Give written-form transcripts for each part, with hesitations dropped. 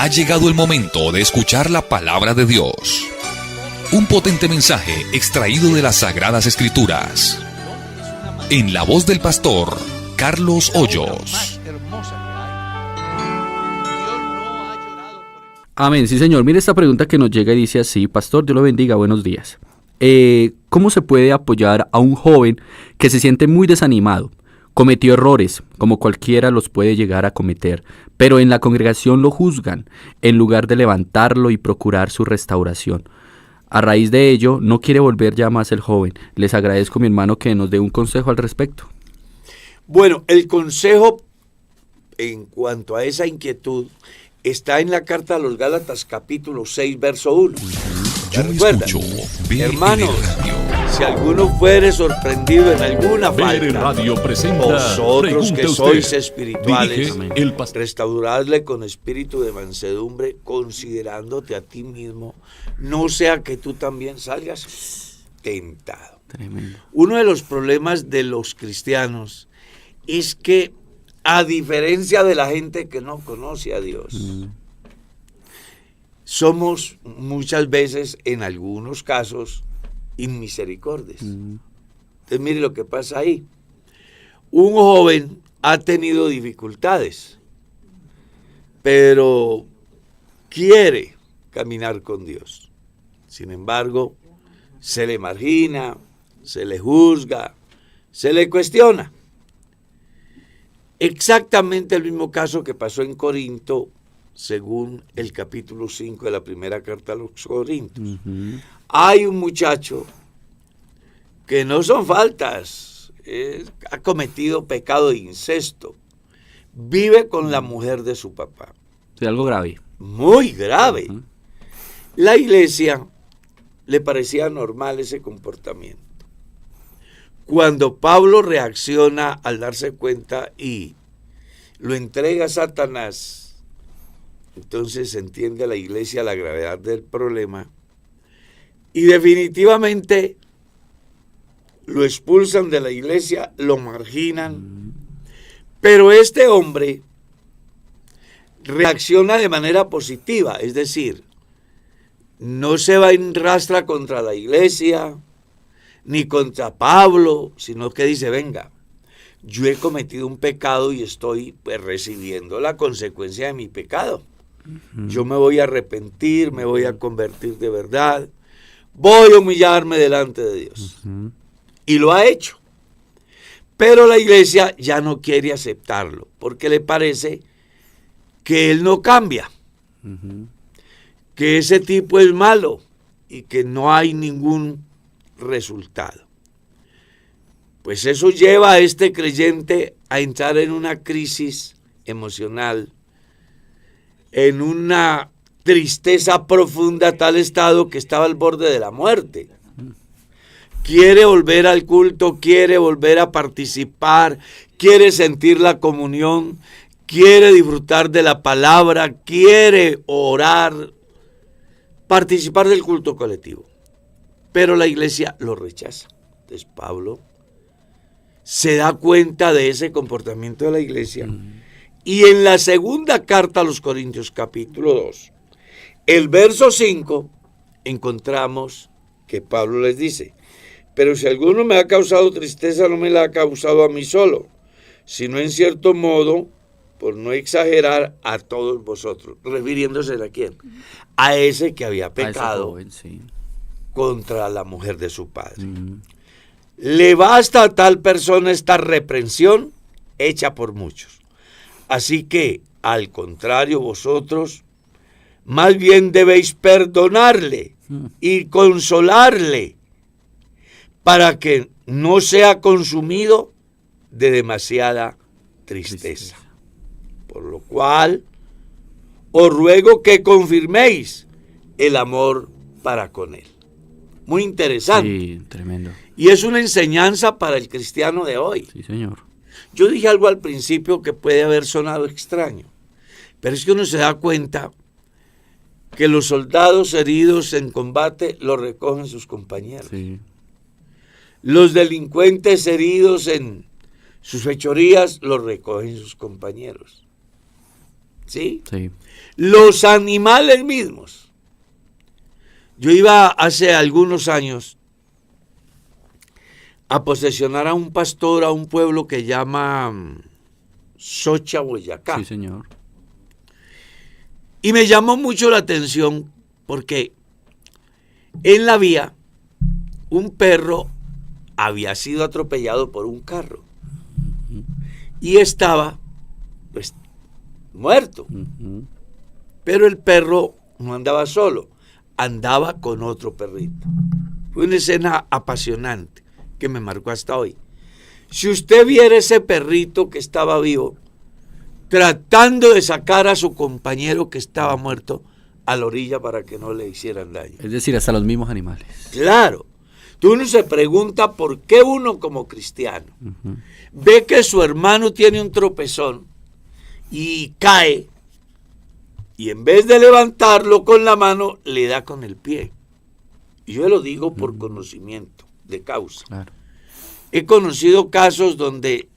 Ha llegado el momento de escuchar la palabra de Dios. Un potente mensaje extraído de las Sagradas Escrituras. En la voz del pastor Carlos Hoyos. Amén, sí señor. Mire esta pregunta que nos llega y dice así: Pastor, Dios lo bendiga, buenos días. ¿Cómo se puede apoyar a un joven que se siente muy desanimado? Cometió errores, como cualquiera los puede llegar a cometer, pero en la congregación lo juzgan, en lugar de levantarlo y procurar su restauración. A raíz de ello, no quiere volver ya más el joven. Les agradezco, mi hermano, que nos dé un consejo al respecto. Bueno, el consejo en cuanto a esa inquietud está en la carta a los Gálatas, capítulo 6, verso 1. Yo escucho hermanos, si alguno fuere sorprendido en alguna falta, Radio presenta, vosotros que sois usted. espirituales, Dirige restauradle con espíritu de mansedumbre, considerándote a ti mismo, no sea que tú también salgas tentado. Tremendo. Uno de los problemas de los cristianos es que, a diferencia de la gente que no conoce a Dios, somos muchas veces, en algunos casos, inmisericordias. Entonces mire lo que pasa ahí. Un joven ha tenido dificultades, pero quiere caminar con Dios. Sin embargo, se le margina, se le juzga, se le cuestiona. Exactamente el mismo caso que pasó en Corinto, según el capítulo 5 de la primera carta a los Corintios. Hay un muchacho que no son faltas, ha cometido pecado de incesto, vive con la mujer de su papá. Sí, algo grave. Muy grave. La iglesia le parecía normal ese comportamiento. Cuando Pablo reacciona al darse cuenta y lo entrega a Satanás, entonces entiende la iglesia la gravedad del problema y definitivamente lo expulsan de la iglesia, lo marginan. Pero este hombre reacciona de manera positiva, es decir, no se va en rastra contra la iglesia ni contra Pablo, sino que dice: venga, yo he cometido un pecado y estoy recibiendo la consecuencia de mi pecado. Yo me voy a arrepentir, me voy a convertir de verdad, voy a humillarme delante de Dios. Y lo ha hecho. Pero la iglesia ya no quiere aceptarlo, porque le parece que él no cambia, que ese tipo es malo y que no hay ningún resultado. Pues eso lleva a este creyente a entrar en una crisis emocional, en una tristeza profunda, a tal estado que estaba al borde de la muerte. Quiere volver al culto, quiere volver a participar, quiere sentir la comunión, quiere disfrutar de la palabra, quiere orar, participar del culto colectivo. Pero la iglesia lo rechaza. Entonces Pablo se da cuenta de ese comportamiento de la iglesia. Y en la segunda carta a los Corintios, capítulo 2, el verso 5, encontramos que Pablo les dice: pero si alguno me ha causado tristeza, no me la ha causado a mí solo, sino en cierto modo, por no exagerar, a todos vosotros. ¿Refiriéndose a quién? A ese que había pecado joven, sí, contra la mujer de su padre. Le basta a tal persona esta reprensión hecha por muchos. Así que, al contrario, vosotros más bien debéis perdonarle y consolarle, para que no sea consumido de demasiada tristeza. Por lo cual, os ruego que confirméis el amor para con él. Muy interesante. Sí, tremendo. Y es una enseñanza para el cristiano de hoy. Sí, señor. Yo dije algo al principio que puede haber sonado extraño, pero es que uno se da cuenta que los soldados heridos en combate los recogen sus compañeros. Sí. Los delincuentes heridos en sus fechorías los recogen sus compañeros. ¿sí? Sí. Los animales mismos. Yo iba hace algunos años a posesionar a un pastor a un pueblo que llama Socha, Boyacá. Sí, señor. Y me llamó mucho la atención porque en la vía un perro había sido atropellado por un carro y estaba pues muerto. Ujú. Pero el perro no andaba solo, andaba con otro perrito. Fue una escena apasionante que me marcó hasta hoy. Si usted viera ese perrito que estaba vivo, tratando de sacar a su compañero que estaba muerto a la orilla para que no le hicieran daño. Es decir, hasta los mismos animales. Claro. Uno se pregunta por qué uno como cristiano Ujú. ve que su hermano tiene un tropezón y cae, y en vez de levantarlo con la mano, le da con el pie. Y yo lo digo por conocimiento de causa. Claro. He conocido casos donde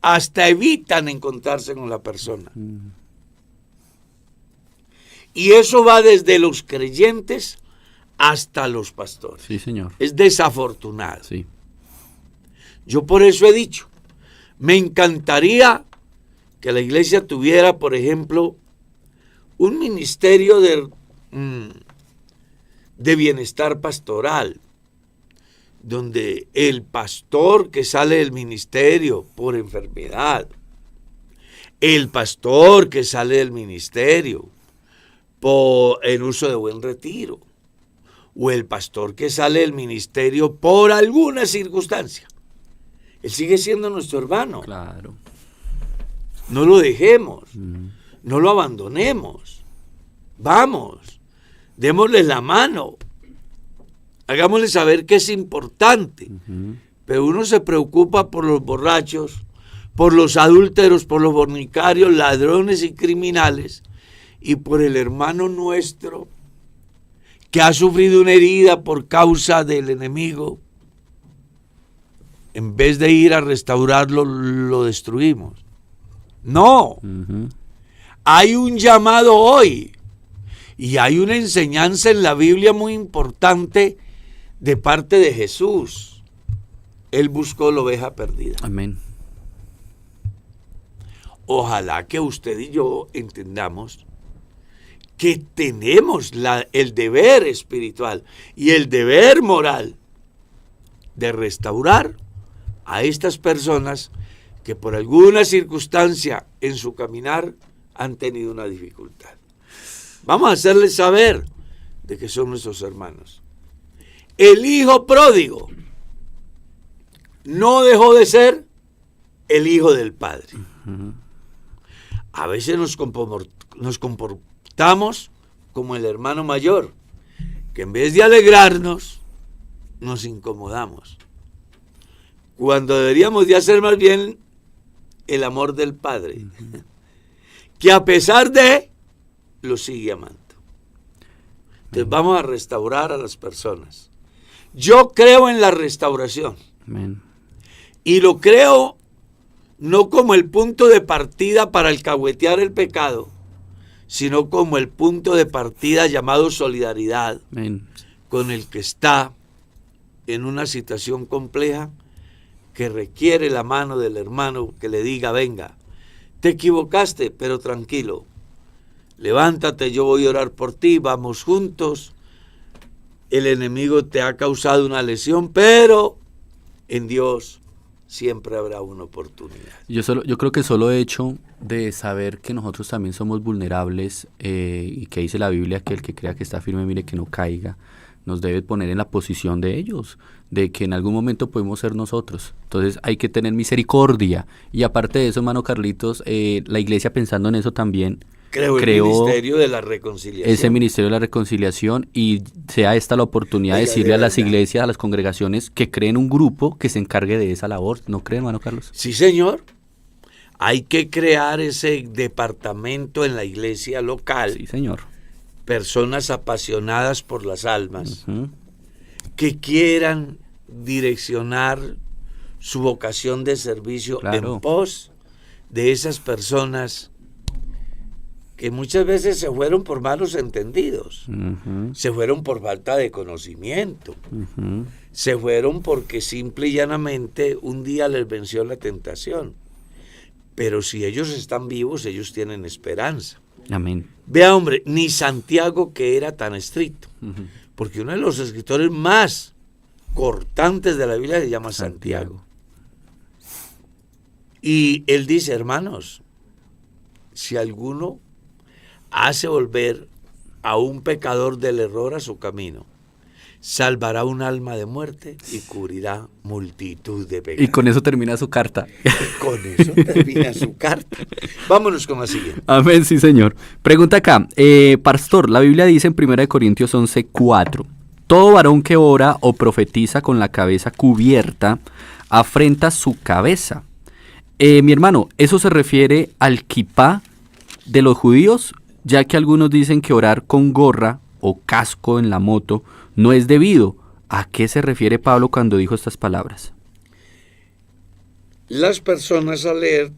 hasta evitan encontrarse con la persona. Y eso va desde los creyentes hasta los pastores. Sí, señor. Es desafortunado. Sí. Yo por eso he dicho, me encantaría que la iglesia tuviera, por ejemplo, un ministerio de bienestar pastoral, donde el pastor que sale del ministerio por enfermedad, el pastor que sale del ministerio en uso de buen retiro, o el pastor que sale del ministerio por alguna circunstancia, él sigue siendo nuestro hermano. Claro. No lo dejemos, no lo abandonemos. Vamos, démosle la mano, hagámosle saber que es importante. Pero uno se preocupa por los borrachos, por los adúlteros, por los fornicarios, ladrones y criminales, y por el hermano nuestro que ha sufrido una herida por causa del enemigo. En vez de ir a restaurarlo, lo destruimos. No, hay un llamado hoy y hay una enseñanza en la Biblia muy importante de parte de Jesús. Él buscó la oveja perdida. Amén. Ojalá que usted y yo entendamos que tenemos el deber espiritual y el deber moral de restaurar a estas personas que por alguna circunstancia en su caminar han tenido una dificultad. Vamos a hacerles saber de que son nuestros hermanos. El hijo pródigo no dejó de ser el hijo del padre. A veces nos comportamos como el hermano mayor, que en vez de alegrarnos, nos incomodamos. Cuando deberíamos de hacer más bien el amor del Padre, que a pesar de, lo sigue amando. Entonces vamos a restaurar a las personas. Yo creo en la restauración. Amén. Y lo creo no como el punto de partida para alcahuetear el pecado, sino como el punto de partida llamado solidaridad Amén. con el que está en una situación compleja que requiere la mano del hermano que le diga, venga, te equivocaste, pero tranquilo, levántate, yo voy a orar por ti, vamos juntos, el enemigo te ha causado una lesión, pero en Dios siempre habrá una oportunidad. Yo creo que solo hecho de saber que nosotros también somos vulnerables y que dice la Biblia que el que crea que está firme mire que no caiga, nos debe poner en la posición de ellos, de que en algún momento podemos ser nosotros. Entonces hay que tener misericordia. Y aparte de eso, hermano Carlitos, la iglesia pensando en eso también creó el ministerio de la reconciliación. Ese ministerio de la reconciliación, y sea esta la oportunidad de decirle a las iglesias, a las congregaciones, que creen un grupo que se encargue de esa labor. ¿No creen, hermano Carlos? Sí, señor. Hay que crear ese departamento en la iglesia local. Sí, señor. Personas apasionadas por las almas, que quieran direccionar su vocación de servicio en pos de esas personas que muchas veces se fueron por malos entendidos, se fueron por falta de conocimiento, se fueron porque simple y llanamente un día les venció la tentación. Pero si ellos están vivos, ellos tienen esperanza. Amén. Vea, hombre, ni Santiago, que era tan estricto, porque uno de los escritores más cortantes de la Biblia se llama Santiago. Y él dice, hermanos, si alguno hace volver a un pecador del error a su camino, salvará un alma de muerte y cubrirá multitud de pecados. Y con eso termina su carta. Con eso termina su carta. Vámonos con la siguiente. Amén, sí, señor. Pregunta acá, pastor, la Biblia dice en 1 Corintios 11:4, todo varón que ora o profetiza con la cabeza cubierta afrenta su cabeza. Mi hermano, ¿eso se refiere al kipá de los judíos? Ya que algunos dicen que orar con gorra o casco en la moto no es debido. ¿A qué se refiere Pablo cuando dijo estas palabras? Las personas al leer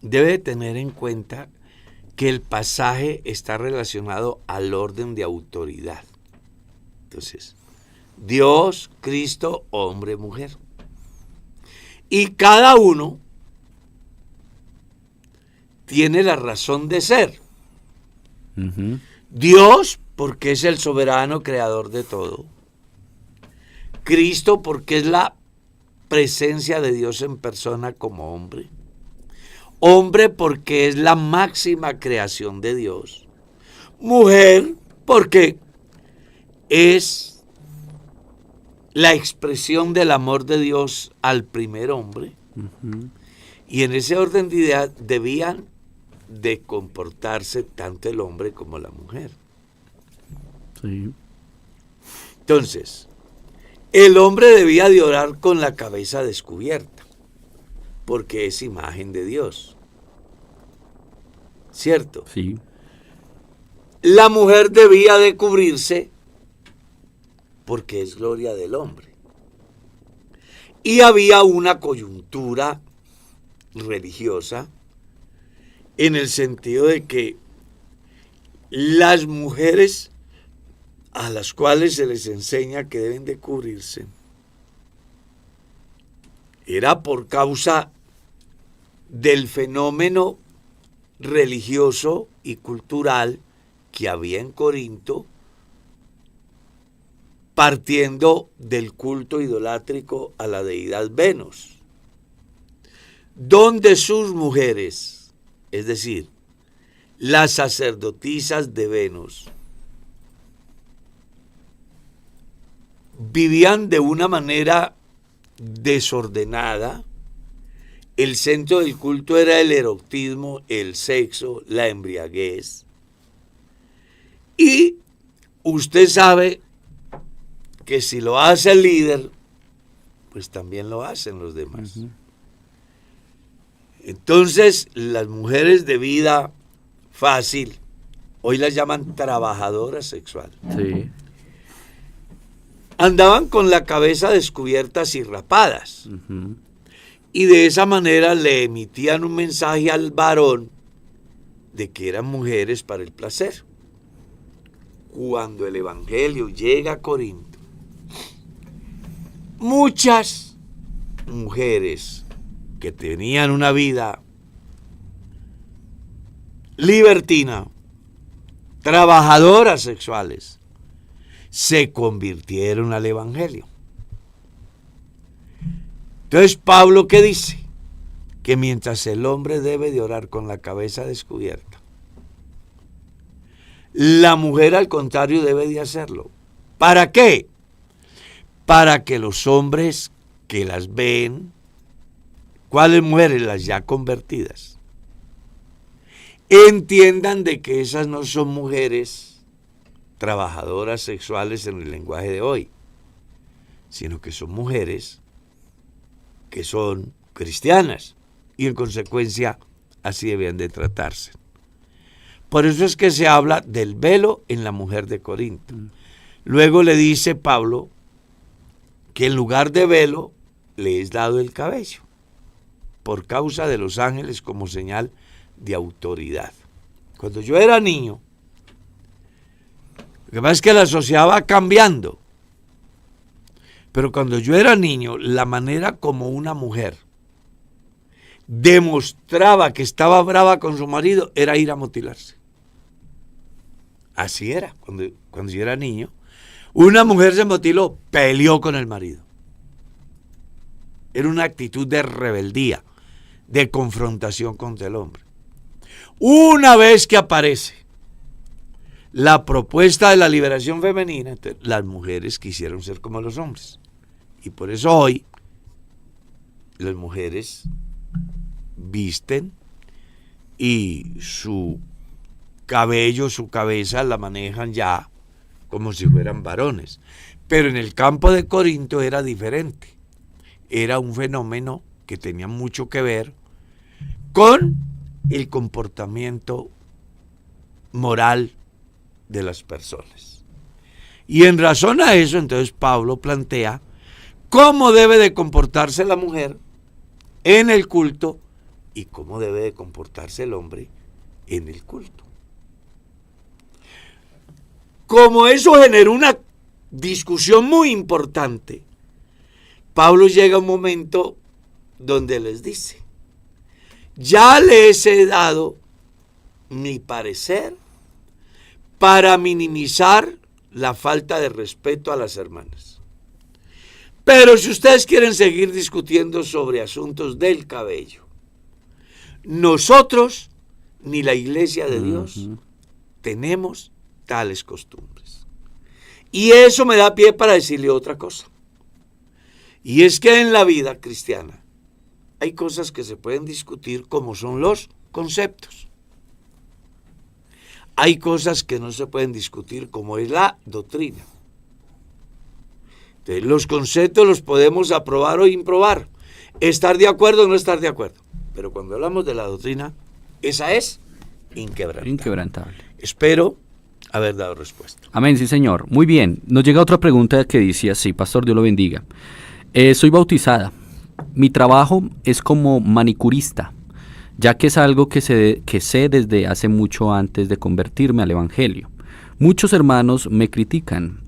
deben tener en cuenta que el pasaje está relacionado al orden de autoridad. Entonces, Dios, Cristo, hombre, mujer. Y cada uno tiene la razón de ser. Dios, porque es el soberano creador de todo. Cristo, porque es la presencia de Dios en persona como hombre. Hombre, porque es la máxima creación de Dios. Mujer, porque es la expresión del amor de Dios al primer hombre. Y en ese orden de ideas debían de comportarse tanto el hombre como la mujer. Sí. Entonces, el hombre debía de orar con la cabeza descubierta, porque es imagen de Dios. ¿Cierto? Sí. La mujer debía de cubrirse porque es gloria del hombre. Y había una coyuntura religiosa en el sentido de que las mujeres a las cuales se les enseña que deben de cubrirse era por causa del fenómeno religioso y cultural que había en Corinto, partiendo del culto idolátrico a la deidad Venus, donde sus mujeres, es decir, las sacerdotisas de Venus, vivían de una manera desordenada. El centro del culto era el erotismo, el sexo, la embriaguez. Y usted sabe que si lo hace el líder, pues también lo hacen los demás. Entonces, las mujeres de vida fácil, hoy las llaman trabajadoras sexuales. Sí. Andaban con la cabeza descubiertas y rapadas. Y de esa manera le emitían un mensaje al varón de que eran mujeres para el placer. Cuando el evangelio llega a Corinto, muchas mujeres que tenían una vida libertina, trabajadoras sexuales, se convirtieron al evangelio. Entonces, Pablo, ¿qué dice? Que mientras el hombre debe de orar con la cabeza descubierta, la mujer, al contrario, debe de hacerlo. ¿Para qué? Para que los hombres que las ven, ¿cuáles mujeres? Las ya convertidas, entiendan de que esas no son mujeres trabajadoras sexuales en el lenguaje de hoy, sino que son mujeres que son cristianas y en consecuencia así debían de tratarse. Por eso es que se habla del velo en la mujer de Corinto. Luego le dice Pablo que en lugar de velo le es dado el cabello, por causa de los ángeles como señal de autoridad. Cuando yo era niño, lo que pasa es que la sociedad va cambiando. Pero cuando yo era niño, la manera como una mujer demostraba que estaba brava con su marido era ir a mutilarse. Así era, cuando yo era niño. Una mujer se mutiló, peleó con el marido. Era una actitud de rebeldía, de confrontación contra el hombre. Una vez que aparece la propuesta de la liberación femenina, las mujeres quisieron ser como los hombres. Y por eso hoy las mujeres visten y su cabello, su cabeza la manejan ya como si fueran varones. Pero en el campo de Corinto era diferente. Era un fenómeno que tenía mucho que ver con el comportamiento moral de las personas. Y en razón a eso, entonces Pablo plantea cómo debe de comportarse la mujer en el culto y cómo debe de comportarse el hombre en el culto. Como eso generó una discusión muy importante, Pablo llega a un momento donde les dice: ya les he dado mi parecer para minimizar la falta de respeto a las hermanas. Pero si ustedes quieren seguir discutiendo sobre asuntos del cabello, nosotros, ni la iglesia de Dios, tenemos tales costumbres. Y eso me da pie para decirle otra cosa. Y es que en la vida cristiana hay cosas que se pueden discutir como son los conceptos. Hay cosas que no se pueden discutir como es la doctrina. Entonces, los conceptos los podemos aprobar o improbar, estar de acuerdo o no estar de acuerdo. Pero cuando hablamos de la doctrina, esa es inquebrantable. Inquebrantable. Espero haber dado respuesta. Amén, sí señor. Muy bien. Nos llega otra pregunta que dice así: Pastor, Dios lo bendiga. Soy bautizada. Mi trabajo es como manicurista, ya que es algo que sé desde hace mucho antes de convertirme al Evangelio. Muchos hermanos me critican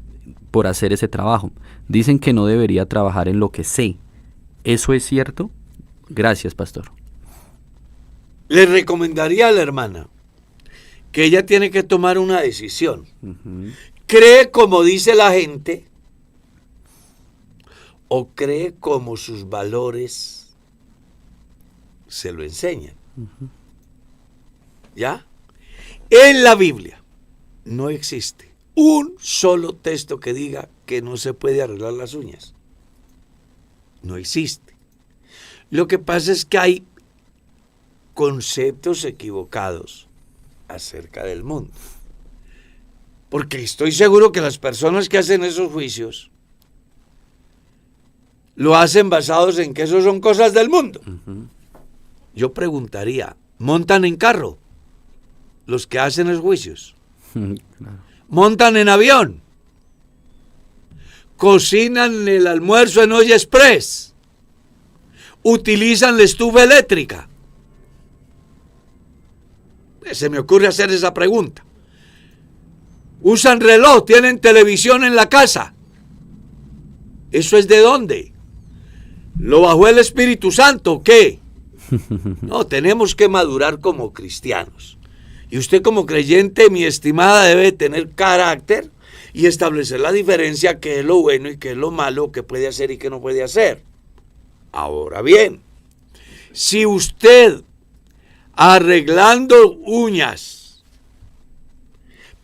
por hacer ese trabajo. Dicen que no debería trabajar en lo que sé. ¿Eso es cierto? Gracias, pastor. Le recomendaría a la hermana que ella tiene que tomar una decisión. ¿Cree como dice la gente o cree como sus valores se lo enseñan? ¿Ya? En la Biblia no existe un solo texto que diga que no se puede arreglar las uñas. No existe. Lo que pasa es que hay conceptos equivocados acerca del mundo. Porque estoy seguro que las personas que hacen esos juicios lo hacen basados en que eso son cosas del mundo. Yo preguntaría, ¿montan en carro los que hacen esos juicios? Claro. ¿Montan en avión? ¿Cocinan el almuerzo en olla express? ¿Utilizan la estufa eléctrica? Se me ocurre hacer esa pregunta. ¿Usan reloj? ¿Tienen televisión en la casa? ¿Eso es de dónde? ¿Lo bajó el Espíritu Santo o qué? No, tenemos que madurar como cristianos. Y usted como creyente, mi estimada, debe tener carácter y establecer la diferencia, qué es lo bueno y qué es lo malo, qué puede hacer y qué no puede hacer. Ahora bien, si usted arreglando uñas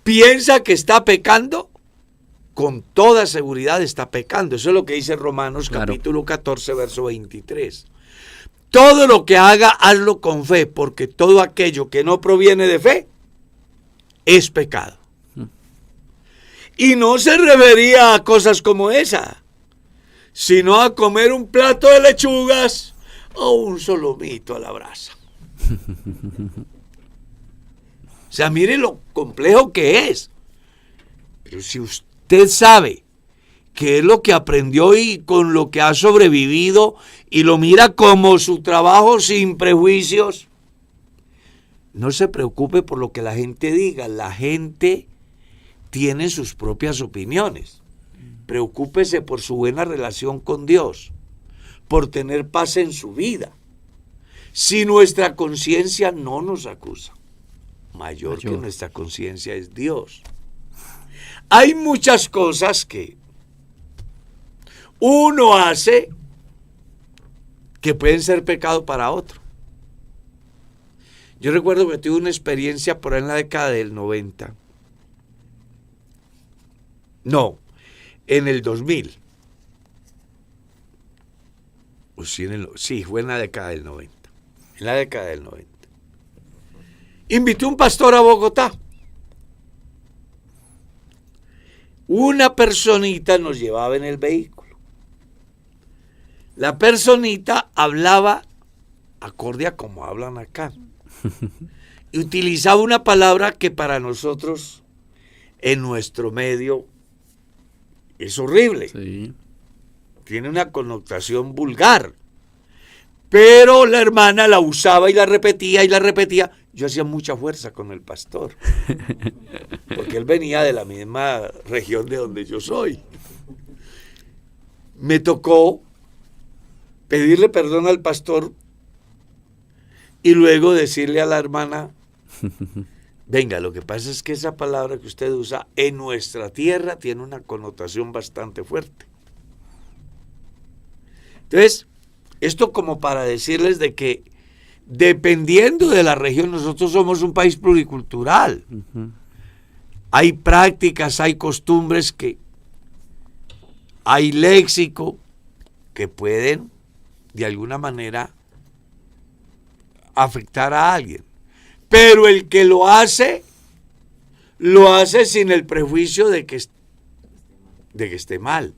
piensa que está pecando, con toda seguridad está pecando. Eso es lo que dice Romanos capítulo 14, verso 23. Todo lo que haga, hazlo con fe, porque todo aquello que no proviene de fe es pecado. Y no se refería a cosas como esa, sino a comer un plato de lechugas o un solomito a la brasa. O sea, mire lo complejo que es. Pero si usted sabe qué es lo que aprendió y con lo que ha sobrevivido y lo mira como su trabajo sin prejuicios, no se preocupe por lo que la gente diga. La gente tiene sus propias opiniones. Preocúpese por su buena relación con Dios, por tener paz en su vida. Si nuestra conciencia no nos acusa, mayor que nuestra conciencia es Dios. Hay muchas cosas que uno hace que pueden ser pecado para otro. Yo recuerdo que tuve una experiencia por ahí en la década del 90. No, en el 2000. O sí, fue en la década del 90. En la década del 90. Invité a un pastor a Bogotá. Una personita nos llevaba en el vehículo. La personita hablaba acorde a como hablan acá. Y utilizaba una palabra que para nosotros, en nuestro medio, es horrible. Sí. Tiene una connotación vulgar. Pero la hermana la usaba y la repetía y la repetía. Yo hacía mucha fuerza con el pastor. Porque él venía de la misma región de donde yo soy. Me tocó pedirle perdón al pastor y luego decirle a la hermana, venga, lo que pasa es que esa palabra que usted usa en nuestra tierra tiene una connotación bastante fuerte. Entonces, esto como para decirles de que dependiendo de la región, nosotros somos un país pluricultural. Hay prácticas, hay costumbres hay léxico que pueden de alguna manera afectar a alguien. Pero el que lo hace sin el prejuicio de que esté mal.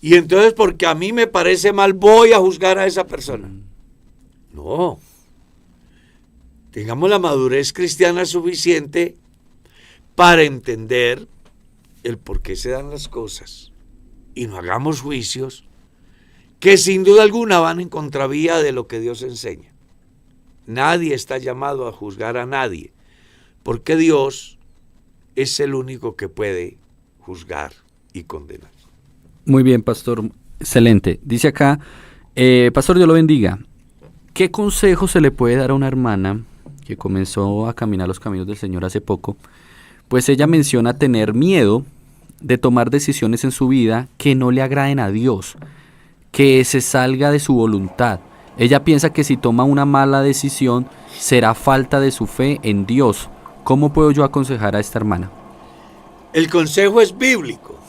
Y entonces porque a mí me parece mal voy a juzgar a esa persona. No. Tengamos la madurez cristiana suficiente para entender el por qué se dan las cosas. Y no hagamos juicios que sin duda alguna van en contravía de lo que Dios enseña. Nadie está llamado a juzgar a nadie, porque Dios es el único que puede juzgar y condenar. Muy bien, pastor. Excelente. Dice acá, pastor, Dios lo bendiga. ¿Qué consejo se le puede dar a una hermana que comenzó a caminar los caminos del Señor hace poco? Pues ella menciona tener miedo de tomar decisiones en su vida que no le agraden a Dios, que se salga de su voluntad. Ella piensa que si toma una mala decisión será falta de su fe en Dios. ¿Cómo puedo yo aconsejar a esta hermana? El consejo es bíblico.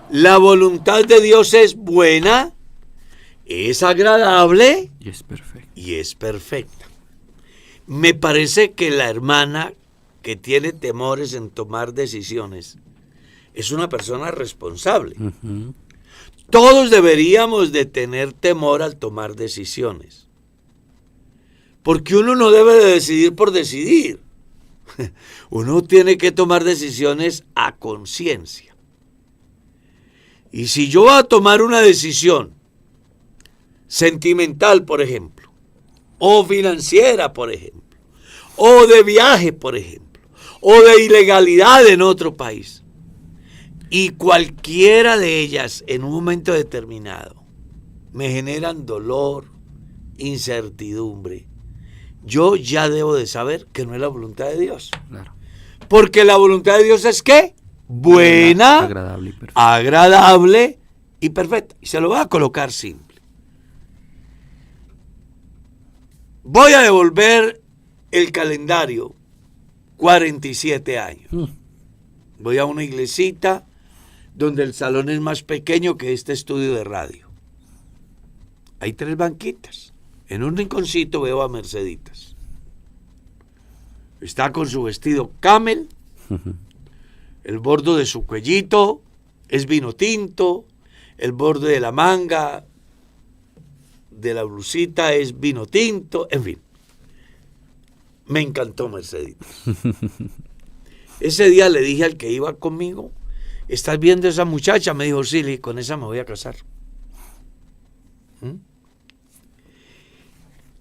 La voluntad de Dios es buena, es agradable y es perfecta. Me parece que la hermana que tiene temores en tomar decisiones es una persona responsable. Todos deberíamos de tener temor al tomar decisiones. Porque uno no debe de decidir por decidir. Uno tiene que tomar decisiones a conciencia. Y si yo voy a tomar una decisión sentimental, por ejemplo, o financiera, por ejemplo, o de viaje, por ejemplo, o de ilegalidad en otro país, y cualquiera de ellas en un momento determinado me generan dolor, incertidumbre, yo ya debo de saber que no es la voluntad de Dios. Claro. Porque la voluntad de Dios es ¿qué? Buena, agradable y perfecta. Y se lo voy a colocar simple. Voy a devolver el calendario 47 años. Voy a una iglesita donde el salón es más pequeño que este estudio de radio. Hay 3 banquitas. En un rinconcito veo a Merceditas. Está con su vestido camel. El borde de su cuellito es vino tinto. El borde de la manga de la blusita es vino tinto. En fin. Me encantó Merceditas. Ese día le dije al que iba conmigo, ¿estás viendo a esa muchacha? Me dijo, sí, con esa me voy a casar.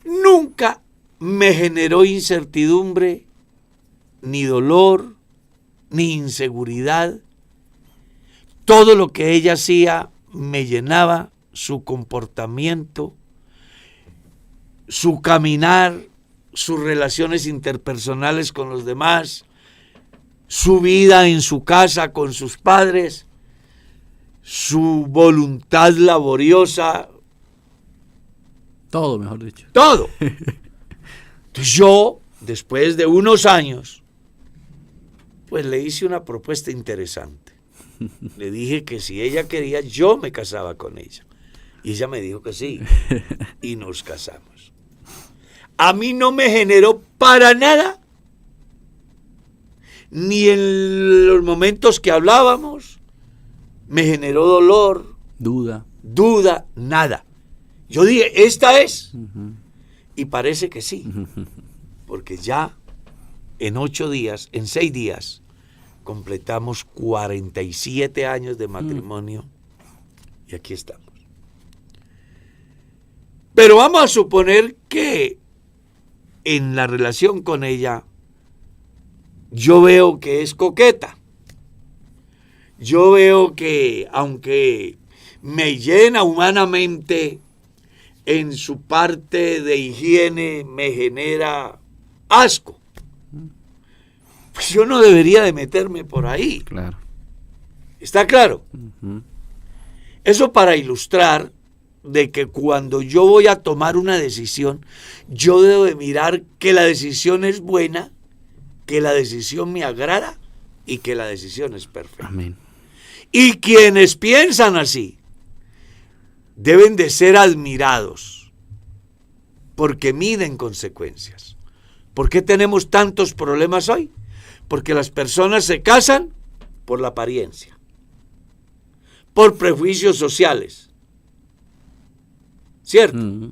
Nunca me generó incertidumbre, ni dolor, ni inseguridad. Todo lo que ella hacía me llenaba, su comportamiento, su caminar, sus relaciones interpersonales con los demás, su vida en su casa con sus padres, su voluntad laboriosa. Todo, mejor dicho. Todo. Entonces yo, después de unos años, pues le hice una propuesta interesante. Le dije que si ella quería, yo me casaba con ella. Y ella me dijo que sí. Y nos casamos. A mí no me generó para nada, ni en los momentos que hablábamos, me generó dolor, Duda. nada. Yo dije, esta es. Y parece que sí. Porque ya en 6 días, completamos 47 años de matrimonio. Y aquí estamos. Pero vamos a suponer que en la relación con ella, yo veo que es coqueta. Yo veo que, aunque me llena humanamente, en su parte de higiene me genera asco. Pues yo no debería de meterme por ahí. Claro. ¿Está claro? Eso para ilustrar de que cuando yo voy a tomar una decisión, yo debo de mirar que la decisión es buena, que la decisión me agrada y que la decisión es perfecta. Amén. Y quienes piensan así deben de ser admirados porque miden consecuencias. ¿Por qué tenemos tantos problemas hoy? Porque las personas se casan por la apariencia, por prejuicios sociales, ¿cierto?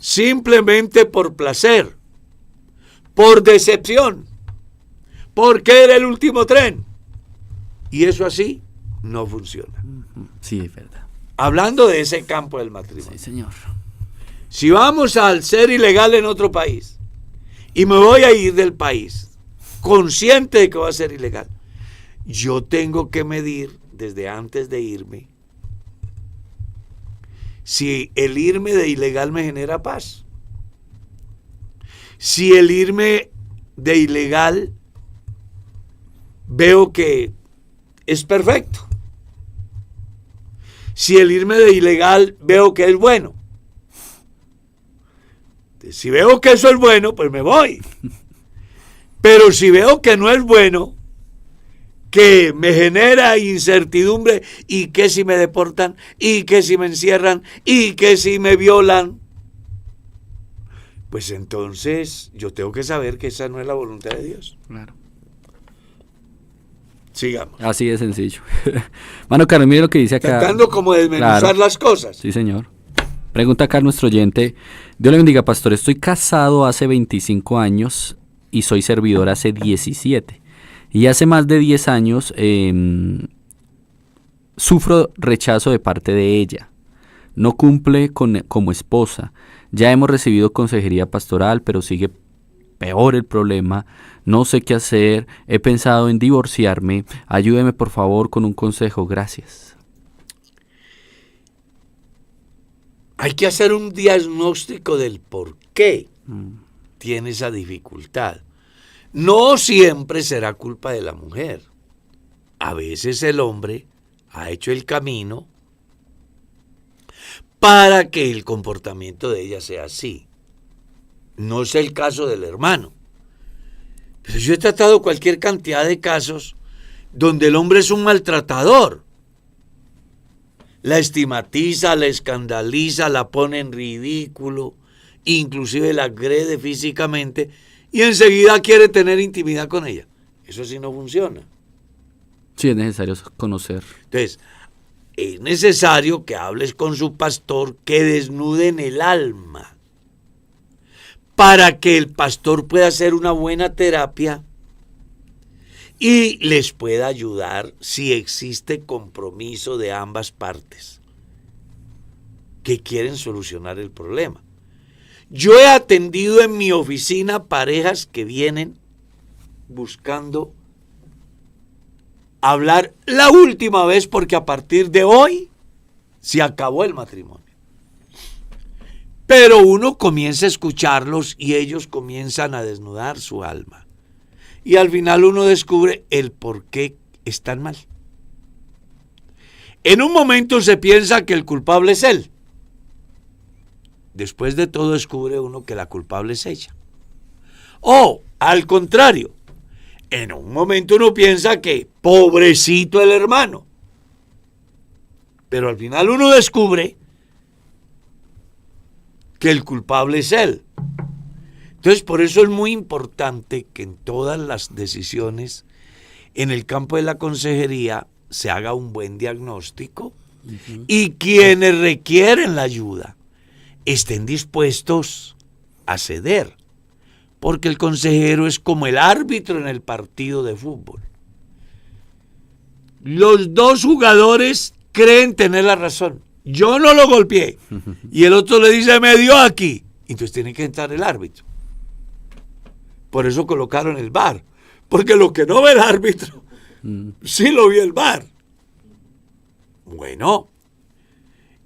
Simplemente por placer, por decepción, porque era el último tren. Y eso así no funciona. Sí, es verdad. Hablando de ese campo del matrimonio. Sí, señor. Si vamos al ser ilegal en otro país y me voy a ir del país consciente de que va a ser ilegal, yo tengo que medir desde antes de irme si el irme de ilegal me genera paz. Si el irme de ilegal veo que es perfecto. Si el irme de ilegal veo que es bueno. Si veo que eso es bueno, pues me voy. Pero si veo que no es bueno, que me genera incertidumbre, y que si me deportan, y que si me encierran, y que si me violan, pues entonces yo tengo que saber que esa no es la voluntad de Dios. Claro. Sigamos. Así de sencillo. Mano Carlos, mire lo que dice acá. Tratando como de desmenuzar Claro. las cosas. Sí, señor. Pregunta acá nuestro oyente. Dios le bendiga, pastor. Estoy casado hace 25 años y soy servidor hace 17. Y hace más de 10 años sufro rechazo de parte de ella. No cumple como esposa. Ya hemos recibido consejería pastoral, pero sigue peor el problema. No sé qué hacer. He pensado en divorciarme. Ayúdeme, por favor, con un consejo. Gracias. Hay que hacer un diagnóstico del por qué tiene esa dificultad. No siempre será culpa de la mujer. A veces el hombre ha hecho el camino para que el comportamiento de ella sea así. No es el caso del hermano. Pero yo he tratado cualquier cantidad de casos donde el hombre es un maltratador. La estigmatiza, la escandaliza, la pone en ridículo, inclusive la agrede físicamente y enseguida quiere tener intimidad con ella. Eso sí no funciona. Sí, es necesario conocer. Entonces, es necesario que hables con su pastor, que desnuden el alma, para que el pastor pueda hacer una buena terapia y les pueda ayudar si existe compromiso de ambas partes que quieren solucionar el problema. Yo he atendido en mi oficina parejas que vienen buscando hablar la última vez porque a partir de hoy se acabó el matrimonio. Pero uno comienza a escucharlos y ellos comienzan a desnudar su alma. Y al final uno descubre el por qué están mal. En un momento se piensa que el culpable es él. Después de todo descubre uno que la culpable es ella. O, al contrario, en un momento uno piensa que pobrecito el hermano. Pero al final uno descubre que el culpable es él. Entonces, por eso es muy importante que en todas las decisiones en el campo de la consejería se haga un buen diagnóstico y quienes requieren la ayuda estén dispuestos a ceder, porque el consejero es como el árbitro en el partido de fútbol. Los dos jugadores creen tener la razón. Yo no lo golpeé. Y el otro le dice, me dio aquí. Entonces tiene que entrar el árbitro. Por eso colocaron el VAR. Porque lo que no ve el árbitro, sí lo vio el VAR. Bueno,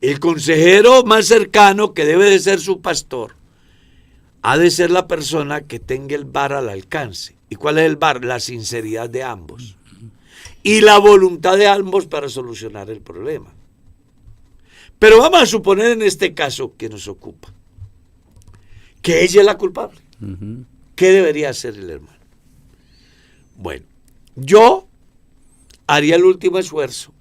el consejero más cercano, que debe de ser su pastor, ha de ser la persona que tenga el VAR al alcance. ¿Y cuál es el VAR? La sinceridad de ambos. Y la voluntad de ambos para solucionar el problema. Pero vamos a suponer en este caso que nos ocupa que ella es la culpable. ¿Qué debería hacer el hermano? Bueno, yo haría el último esfuerzo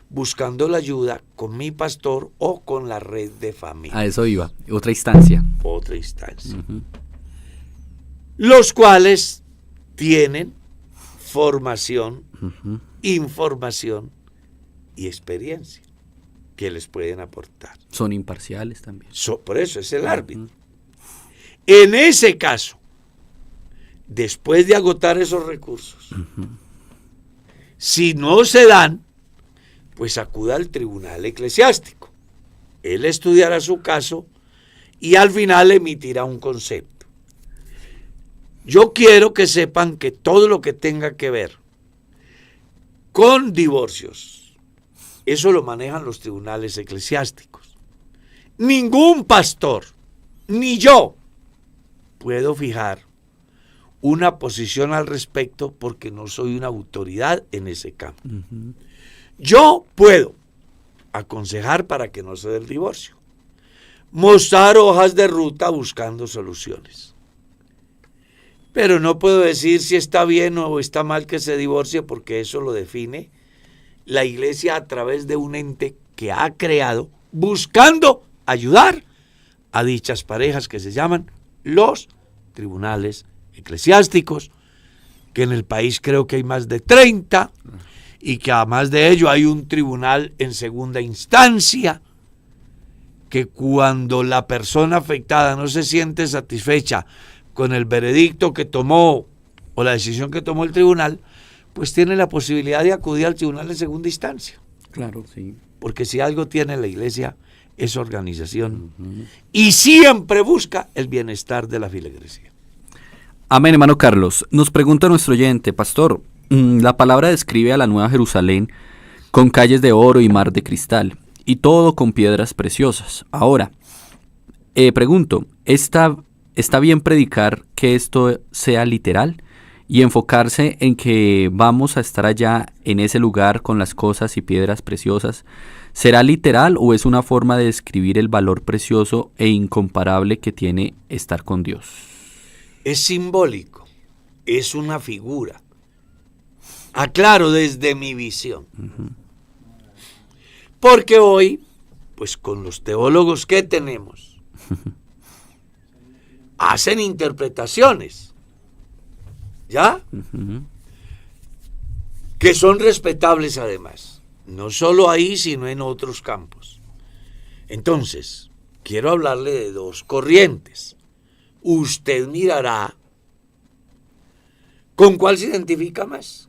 buscando la ayuda con mi pastor o con la red de familia. A eso iba, otra instancia. Otra instancia. Los cuales tienen formación, información y experiencia que les pueden aportar. Son imparciales también. Por eso es el árbitro. En ese caso, después de agotar esos recursos, si no se dan, pues acuda al tribunal eclesiástico. Él estudiará su caso y al final emitirá un concepto. Yo quiero que sepan que todo lo que tenga que ver con divorcios, eso lo manejan los tribunales eclesiásticos. Ningún pastor, ni yo, puedo fijar una posición al respecto porque no soy una autoridad en ese campo. Yo puedo aconsejar para que no se dé el divorcio, mostrar hojas de ruta buscando soluciones. Pero no puedo decir si está bien o está mal que se divorcie porque eso lo define la iglesia a través de un ente que ha creado buscando ayudar a dichas parejas que se llaman los tribunales eclesiásticos, que en el país creo que hay más de 30 y que además de ello hay un tribunal en segunda instancia que cuando la persona afectada no se siente satisfecha con el veredicto que tomó o la decisión que tomó el tribunal, pues tiene la posibilidad de acudir al tribunal de segunda instancia. Claro, sí. Porque si algo tiene la iglesia es organización y siempre busca el bienestar de la feligresía. Amén, hermano Carlos. Nos pregunta nuestro oyente, pastor, la palabra describe a la Nueva Jerusalén con calles de oro y mar de cristal, y todo con piedras preciosas. Ahora, pregunto, ¿está bien predicar que esto sea literal y enfocarse en que vamos a estar allá en ese lugar con las cosas y piedras preciosas? ¿Será literal o es una forma de describir el valor precioso e incomparable que tiene estar con Dios? Es simbólico, es una figura. Aclaro desde mi visión. Porque hoy, pues con los teólogos que tenemos, hacen interpretaciones, ¿ya? Que son respetables además. No solo ahí, sino en otros campos. Entonces, quiero hablarle de dos corrientes. Usted mirará con cuál se identifica más.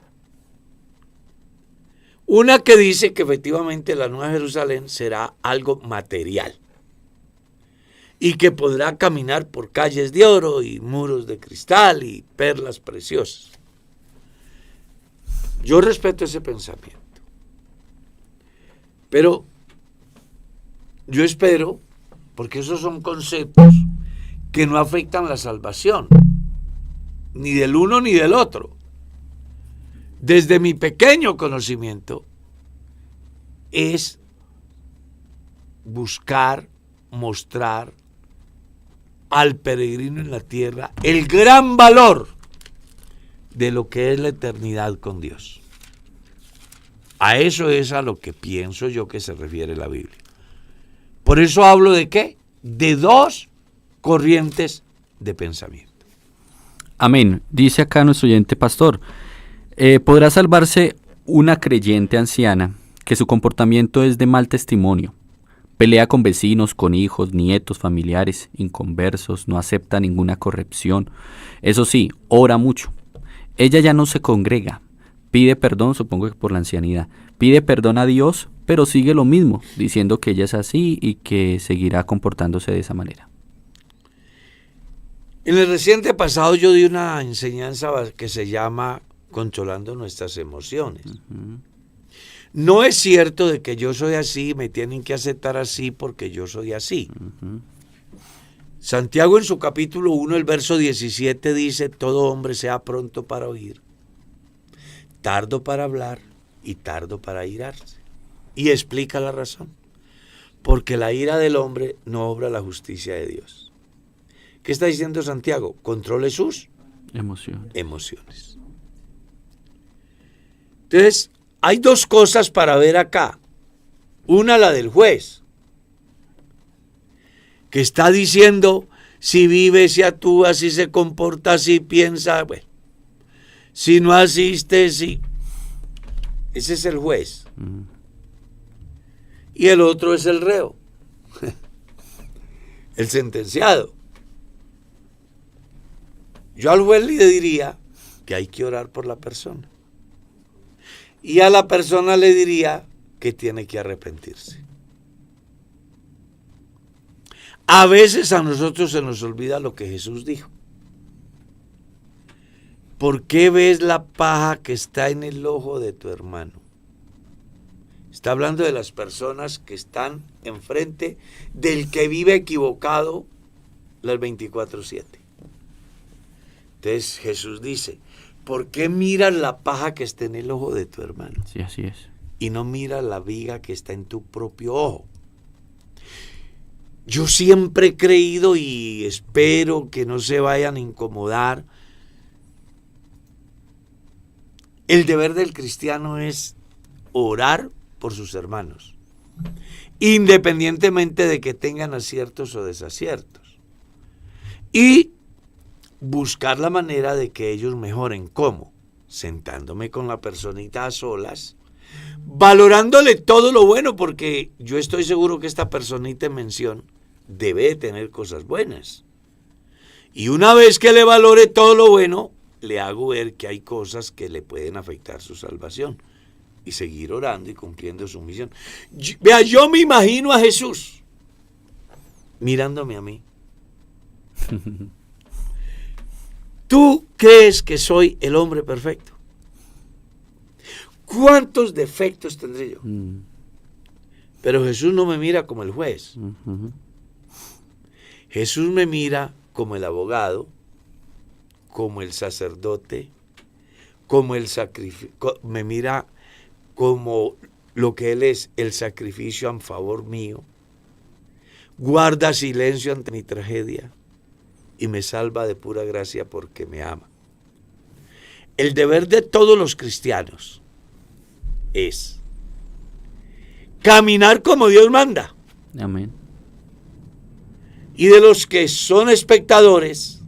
Una que dice que efectivamente la Nueva Jerusalén será algo material. y que podrá caminar por calles de oro y muros de cristal y perlas preciosas. Yo respeto ese pensamiento, pero yo espero, porque esos son conceptos que no afectan la salvación, ni del uno ni del otro. Desde mi pequeño conocimiento es buscar, mostrar al peregrino en la tierra el gran valor de lo que es la eternidad con Dios. A eso es a lo que pienso yo que se refiere la Biblia. Por eso hablo de ¿qué? De dos corrientes de pensamiento. Amén. Dice acá nuestro oyente pastor, ¿podrá salvarse una creyente anciana que su comportamiento es de mal testimonio? Pelea con vecinos, con hijos, nietos, familiares, inconversos, no acepta ninguna corrección. Eso sí, ora mucho. Ella ya no se congrega, pide perdón, supongo que por la ancianidad, pide perdón a Dios, pero sigue lo mismo, diciendo que ella es así y que seguirá comportándose de esa manera. En el reciente pasado yo di una enseñanza que se llama Controlando nuestras emociones. No es cierto de que yo soy así, me tienen que aceptar así porque yo soy así. Santiago en su capítulo 1, el verso 17 dice, todo hombre sea pronto para oír, tardo para hablar y tardo para airarse. Y explica la razón. Porque la ira del hombre no obra la justicia de Dios. ¿Qué está diciendo Santiago? Controle sus emociones. Entonces, hay dos cosas para ver acá. Una, la del juez, que está diciendo, si vive, si actúa, si se comporta, si piensa, bueno, si no asiste, si... Ese es el juez. Y el otro es el reo, el sentenciado. Yo al juez le diría que hay que orar por la persona. Y a la persona le diría que tiene que arrepentirse. A veces a nosotros se nos olvida lo que Jesús dijo. ¿Por qué ves la paja que está en el ojo de tu hermano? Está hablando de las personas que están enfrente del que vive equivocado las 24/7. Entonces Jesús dice, ¿por qué miras la paja que está en el ojo de tu hermano? Sí, así es. Y no miras la viga que está en tu propio ojo. Yo siempre he creído y espero que no se vayan a incomodar. El deber del cristiano es orar por sus hermanos, independientemente de que tengan aciertos o desaciertos. Y buscar la manera de que ellos mejoren. ¿Cómo? Sentándome con la personita a solas, valorándole todo lo bueno, porque yo estoy seguro que esta personita en mención debe tener cosas buenas. Y una vez que le valore todo lo bueno, le hago ver que hay cosas que le pueden afectar su salvación. Y seguir orando y cumpliendo su misión. Yo me imagino a Jesús mirándome a mí. ¿Tú crees que soy el hombre perfecto? ¿Cuántos defectos tendré yo? Pero Jesús no me mira como el juez. Jesús me mira como el abogado, como el sacerdote, como el sacrificio, me mira como lo que Él es, el sacrificio en favor mío, guarda silencio ante mi tragedia y me salva de pura gracia porque me ama. El deber de todos los cristianos es caminar como Dios manda. Amén. Y de los que son espectadores,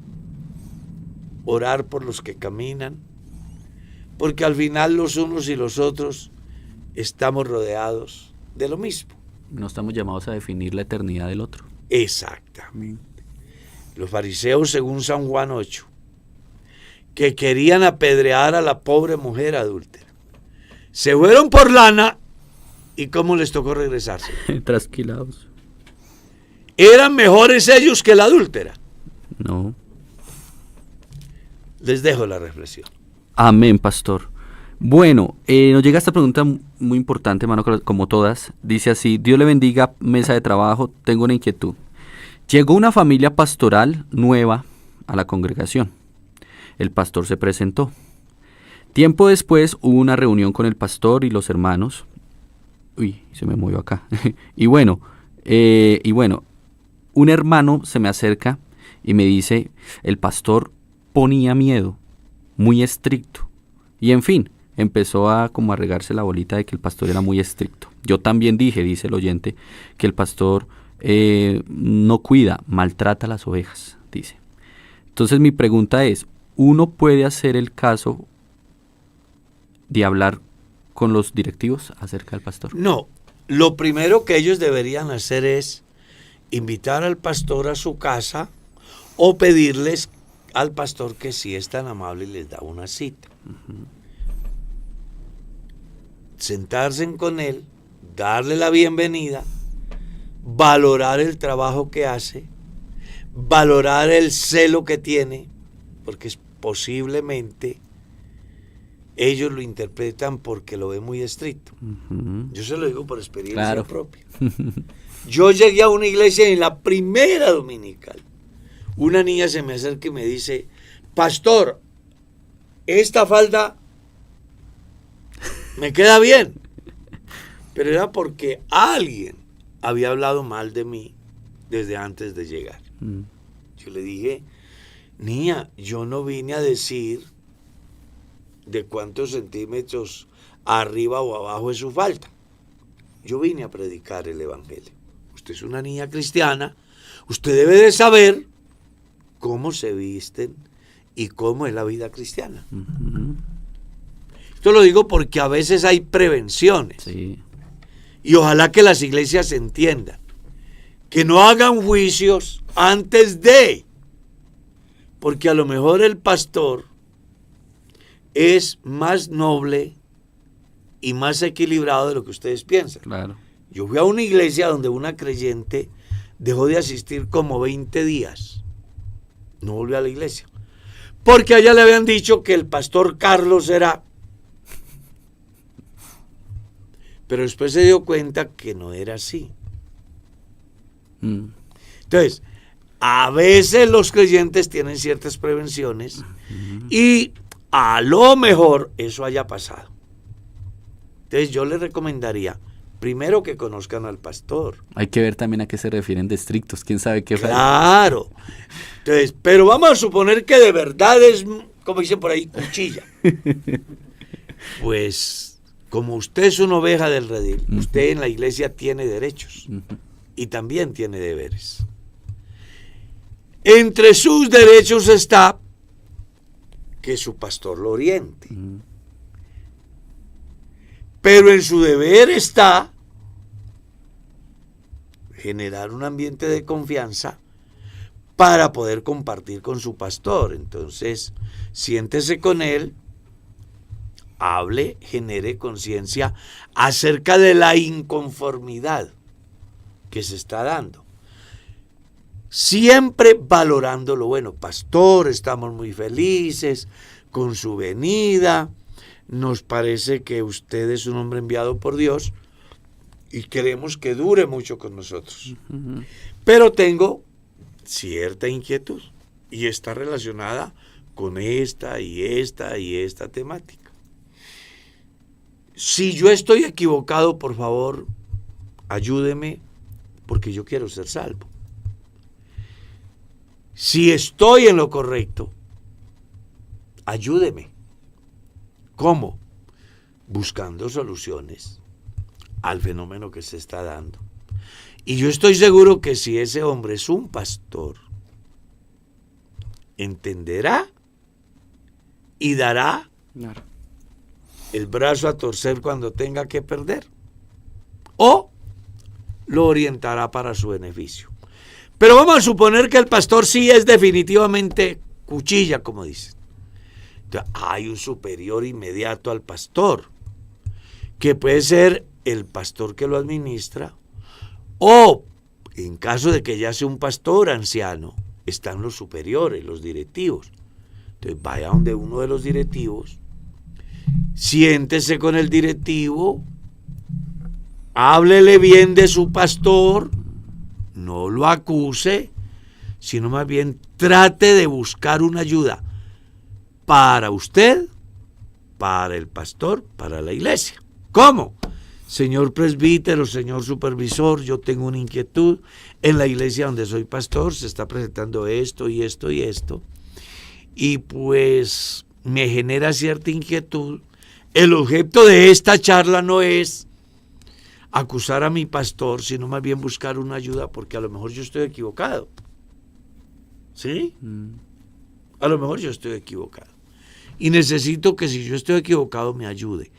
orar por los que caminan, porque al final los unos y los otros estamos rodeados de lo mismo. No estamos llamados a definir la eternidad del otro. Exactamente. Los fariseos, según San Juan 8, que querían apedrear a la pobre mujer adúltera, se fueron por lana y cómo les tocó regresarse. Trasquilados. ¿Eran mejores ellos que la adúltera? No. Les dejo la reflexión. Amén, pastor. Bueno, nos llega esta pregunta muy importante, hermano, como todas. Dice así: Dios le bendiga, mesa de trabajo, tengo una inquietud. Llegó una familia pastoral nueva a la congregación. El pastor se presentó. Tiempo después hubo una reunión con el pastor y los hermanos. Uy, se me movió acá. Y bueno, un hermano se me acerca y me dice: el pastor ponía miedo, muy estricto. Y en fin, empezó a como a regarse la bolita de que el pastor era muy estricto. Yo también dije, dice el oyente, que el pastor no cuida, maltrata a las ovejas, dice. Entonces mi pregunta es, ¿uno puede hacer el caso de hablar con los directivos acerca del pastor? No, lo primero que ellos deberían hacer es invitar al pastor a su casa o pedirles al pastor que si es tan amable y les da una cita. Sentarse con él, darle la bienvenida, valorar el trabajo que hace, valorar el celo que tiene, porque posiblemente ellos lo interpretan porque lo ven muy estricto. Yo se lo digo por experiencia propia. Yo llegué a una iglesia en la primera dominical. Una niña se me acerca y me dice: pastor, esta falda me queda bien. Pero era porque alguien había hablado mal de mí desde antes de llegar. Yo le dije: niña, yo no vine a decir de cuántos centímetros arriba o abajo es su falda. Yo vine a predicar el evangelio. Usted es una niña cristiana, usted debe de saber cómo se visten y cómo es la vida cristiana. Esto lo digo porque a veces hay prevenciones. Sí. Y ojalá que las iglesias entiendan que no hagan juicios antes de, porque a lo mejor el pastor es más noble y más equilibrado de lo que ustedes piensan. Claro. Yo fui a una iglesia donde una creyente dejó de asistir como 20 días. No volvió a la iglesia. Porque allá le habían dicho que el pastor Carlos era... Pero después se dio cuenta que no era así. Entonces, a veces los creyentes tienen ciertas prevenciones y a lo mejor eso haya pasado. Entonces yo les recomendaría primero que conozcan al pastor. Hay que ver también a qué se refieren de estrictos, quién sabe qué. Claro. Entonces, pero vamos a suponer que de verdad es, como dicen por ahí, cuchilla. Pues, como usted es una oveja del redil, usted en la iglesia tiene derechos y también tiene deberes. Entre sus derechos está que su pastor lo oriente. Pero en su deber está generar un ambiente de confianza para poder compartir con su pastor. Entonces, siéntese con él, hable, genere conciencia acerca de la inconformidad que se está dando. Siempre valorando lo bueno. Pastor, estamos muy felices con su venida. Nos parece que usted es un hombre enviado por Dios y queremos que dure mucho con nosotros. Pero tengo cierta inquietud y está relacionada con esta y esta y esta temática. Si yo estoy equivocado, por favor, ayúdeme, porque yo quiero ser salvo. Si estoy en lo correcto, ayúdeme. ¿Cómo? Buscando soluciones al fenómeno que se está dando. Y yo estoy seguro que si ese hombre es un pastor, entenderá y dará el brazo a torcer cuando tenga que perder, o lo orientará para su beneficio. Pero vamos a suponer que el pastor sí es definitivamente cuchilla, como dicen. Entonces, hay un superior inmediato al pastor, que puede ser el pastor que lo administra, o En caso de que ya sea un pastor anciano, están los superiores, los directivos. Entonces vaya donde uno de los directivos, siéntese con el directivo, háblele bien de su pastor, no lo acuse, sino más bien trate de buscar una ayuda para usted, para el pastor, para la iglesia. ¿Cómo? Señor presbítero, señor supervisor, yo tengo una inquietud. En la iglesia donde soy pastor se está presentando esto y esto y esto. Y pues me genera cierta inquietud. El objeto de esta charla no es acusar a mi pastor, sino más bien buscar una ayuda, porque a lo mejor yo estoy equivocado. ¿Sí? A lo mejor yo estoy equivocado. Y necesito que si yo estoy equivocado me ayude.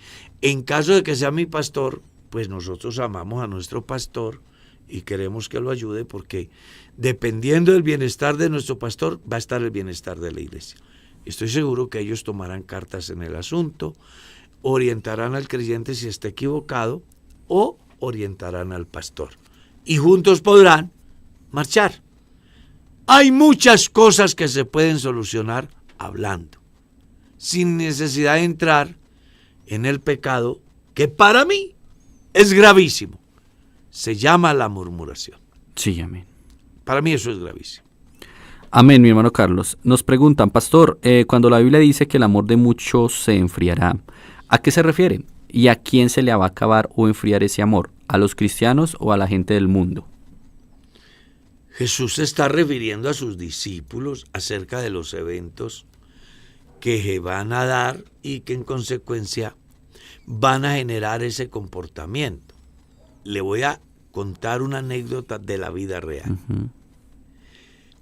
En caso de que sea mi pastor, pues nosotros amamos a nuestro pastor y queremos que lo ayude, porque dependiendo del bienestar de nuestro pastor va a estar el bienestar de la iglesia. Estoy seguro que ellos tomarán cartas en el asunto, orientarán al creyente si está equivocado o orientarán al pastor. Y juntos podrán marchar. Hay muchas cosas que se pueden solucionar hablando, sin necesidad de entrar en el pecado que para mí es gravísimo. Se llama la murmuración. Sí, amén. Para mí eso es gravísimo. Amén, mi hermano Carlos. Nos preguntan, pastor, cuando la Biblia dice que el amor de muchos se enfriará, ¿a qué se refiere? ¿Y a quién se le va a acabar o enfriar ese amor? ¿A los cristianos o a la gente del mundo? Jesús se está refiriendo a sus discípulos acerca de los eventos que se van a dar y que en consecuencia van a generar ese comportamiento. Le voy a contar una anécdota de la vida real.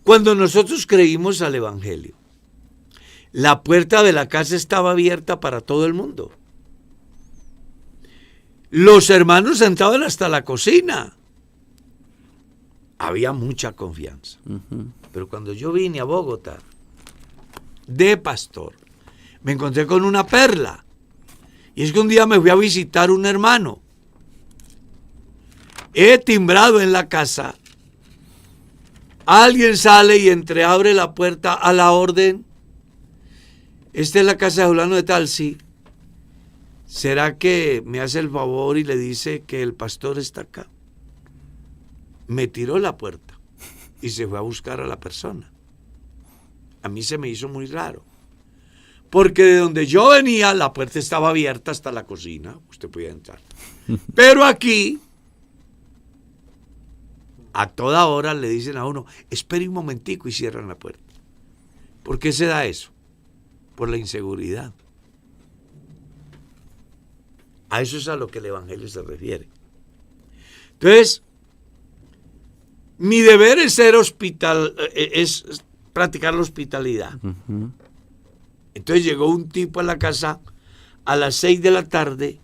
Cuando nosotros creímos al Evangelio, la puerta de la casa estaba abierta para todo el mundo. Los hermanos entraban hasta la cocina. Había mucha confianza. Pero cuando yo vine a Bogotá, de pastor, me encontré con una perla. Y es que un día me fui a visitar un hermano. He timbrado en la casa. Alguien sale y entreabre la puerta a la orden. Esta es la casa de fulano de tal, sí. ¿Será que me hace el favor y le dice que el pastor está acá? Me tiró la puerta y se fue a buscar a la persona. A mí se me hizo muy raro, porque de donde yo venía la puerta estaba abierta hasta la cocina, usted podía entrar. Pero aquí, a toda hora le dicen a uno, espere un momentico, y cierran la puerta. ¿Por qué se da eso? Por la inseguridad. A eso es a lo que el Evangelio se refiere. Entonces, mi deber es ser es practicar la hospitalidad. Entonces llegó un tipo a la casa a las 6 de la tarde,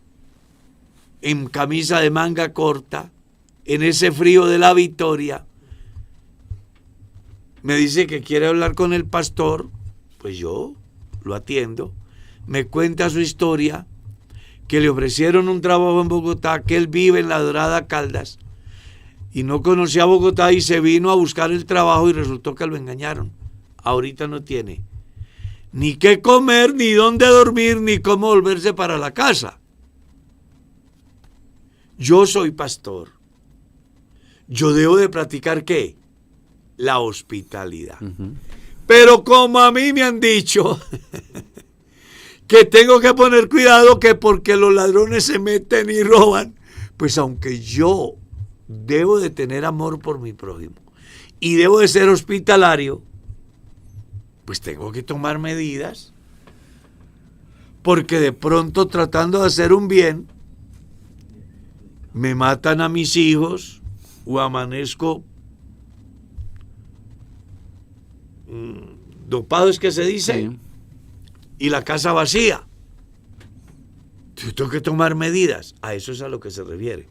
en camisa de manga corta, en ese frío de la Victoria. Me dice que quiere hablar con el pastor. Pues yo lo atiendo. Me cuenta su historia, que le ofrecieron un trabajo en Bogotá, que él vive en la Dorada Caldas, y no conocía Bogotá y se vino a buscar el trabajo y resultó que lo engañaron. Ahorita no tiene ni qué comer, ni dónde dormir, ni cómo volverse para la casa. Yo soy pastor. Yo debo de practicar ¿qué? La hospitalidad. Pero como a mí me han dicho que tengo que poner cuidado, que porque los ladrones se meten y roban, pues aunque yo debo de tener amor por mi prójimo y debo de ser hospitalario, pues tengo que tomar medidas, porque de pronto tratando de hacer un bien me matan a mis hijos o amanezco dopado, es que se dice, sí, y la casa vacía. Yo tengo que tomar medidas. A eso es a lo que se refiere.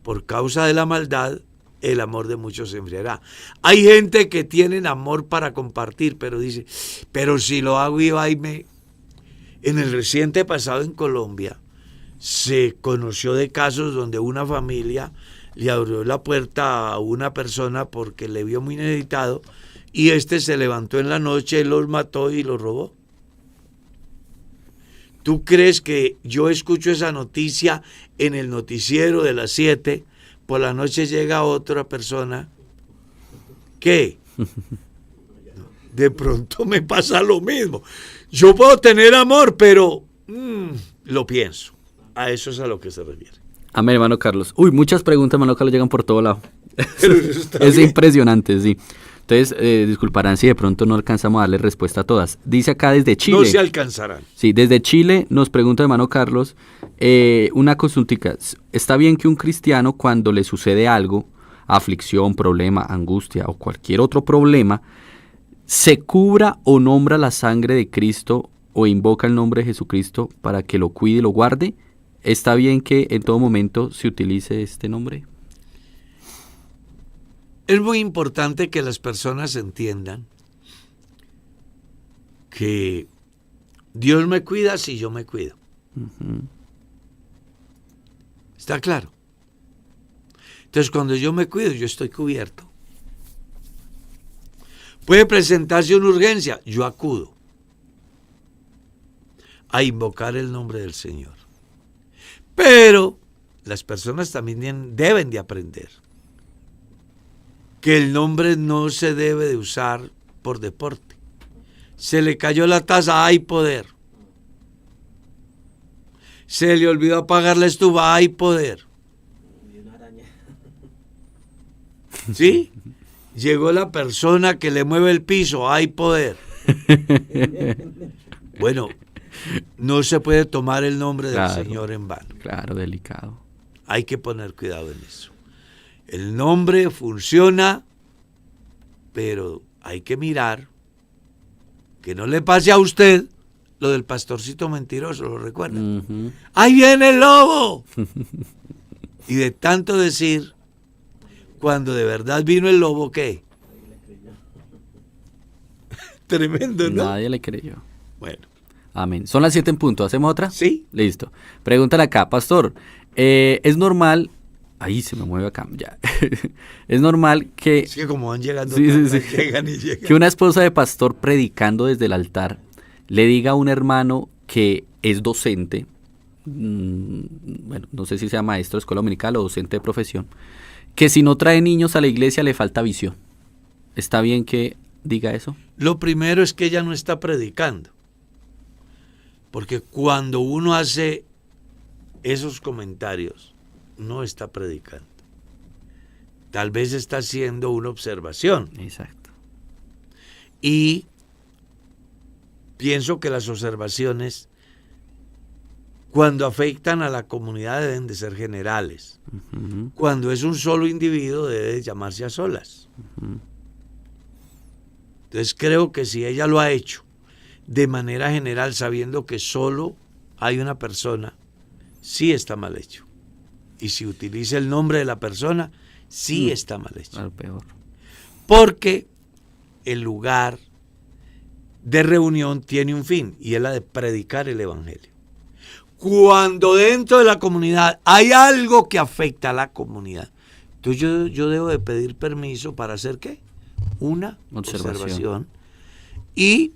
Por causa de la maldad, el amor de muchos se enfriará. Hay gente que tiene amor para compartir, pero dice, pero si lo hago y va y me... En el reciente pasado en Colombia, se conoció de casos donde una familia le abrió la puerta a una persona porque le vio muy necesitado y se levantó en la noche, los mató y los robó. ¿Tú crees que yo escucho esa noticia en el noticiero de las 7? Por la noche llega otra persona. ¿Qué? De pronto me pasa lo mismo. Yo puedo tener amor, pero lo pienso. A eso es a lo que se refiere. Amén, hermano Carlos. Uy, muchas preguntas, hermano Carlos, llegan por todo lado. Pero eso está Es bien. impresionante, sí. Entonces, disculparán si de pronto no alcanzamos a darle respuesta a todas. Dice acá desde Chile. No se alcanzarán. Sí, desde Chile nos pregunta hermano Carlos, una consultica. ¿Está bien que un cristiano cuando le sucede algo, aflicción, problema, angustia o cualquier otro problema, se cubra o nombra la sangre de Cristo o invoca el nombre de Jesucristo para que lo cuide y lo guarde? ¿Está bien que en todo momento se utilice este nombre? Es muy importante que las personas entiendan que Dios me cuida si yo me cuido. ¿Está claro? Entonces, cuando yo me cuido, yo estoy cubierto. Puede presentarse una urgencia, yo acudo a invocar el nombre del Señor. Pero las personas también deben de aprender que el nombre no se debe de usar por deporte. Se le cayó la taza, hay poder. Se le olvidó apagar la estufa, hay poder. ¿Sí? Llegó la persona que le mueve el piso, hay poder. Bueno, no se puede tomar el nombre del Señor en vano. Claro, delicado. Hay que poner cuidado en eso. El nombre funciona, pero hay que mirar que no le pase a usted lo del pastorcito mentiroso, ¿lo recuerda? Uh-huh. ¡Ahí viene el lobo! Y de tanto decir, cuando de verdad vino el lobo, ¿qué? Tremendo, ¿no? Nadie le creyó. Bueno. Amén. Son las 7 en punto. ¿Hacemos otra? Sí. Listo. Preguntan acá, pastor, ¿es normal? Ahí se me mueve acá, ya. Es normal que... Es que como van llegando, Sí, sí, sí. llegan y llegan. Que una esposa de pastor predicando desde el altar le diga a un hermano que es docente, bueno, no sé si sea maestro de escuela dominical o docente de profesión, que si no trae niños a la iglesia le falta visión. ¿Está bien que diga eso? Lo primero es que ella no está predicando. Porque cuando uno hace esos comentarios, no está predicando. Tal vez está haciendo una observación. Exacto. Y pienso que las observaciones, cuando afectan a la comunidad, deben de ser generales. Uh-huh. Cuando es un solo individuo, debe de llamarse a solas. Uh-huh. Entonces creo que si ella lo ha hecho de manera general, sabiendo que solo hay una persona, sí está mal hecho. Y si utiliza el nombre de la persona, sí está mal hecho. Claro, peor. Porque el lugar de reunión tiene un fin, y es la de predicar el evangelio. Cuando dentro de la comunidad hay algo que afecta a la comunidad, entonces yo debo de pedir permiso para hacer ¿qué? Una observación y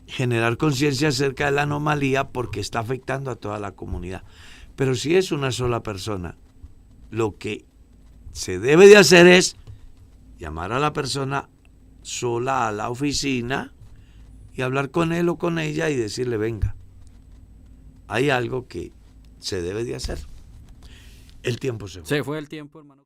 generar conciencia acerca de la anomalía porque está afectando a toda la comunidad. Pero si es una sola persona, lo que se debe de hacer es llamar a la persona sola a la oficina y hablar con él o con ella y decirle, venga, hay algo que se debe de hacer. El tiempo se fue. Se fue el tiempo, hermano.